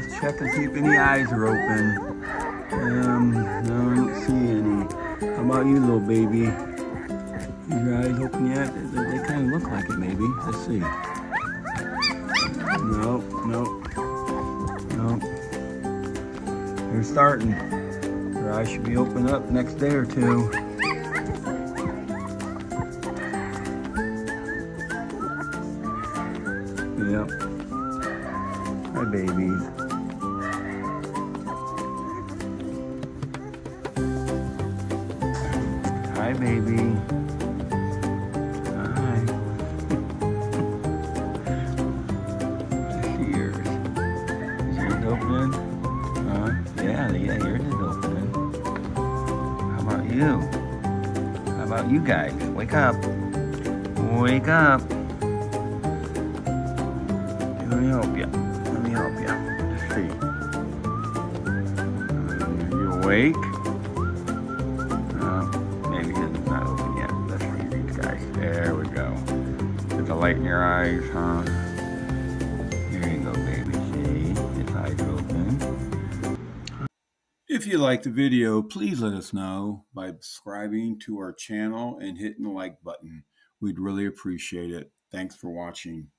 Let's check and see if any eyes are open. No, I don't see any. How about you, little baby? Is your eyes open yet? They kind of look like it, maybe. Let's see. No. They're starting. Their eyes should be open up next day or two. Yep. Hi, babies. Hi, baby. Hi. Yours. Is yours opening? Yeah, yours is opening. How about you? How about you guys? Wake up. Wake up. Let me help you. Let's see. Are you awake? Maybe it's not open yet. Let's see these guys. There we go. Get the light in your eyes, huh? There you go, baby. See? Its eyes are open. If you liked the video, please let us know by subscribing to our channel and hitting the like button. We'd really appreciate it. Thanks for watching.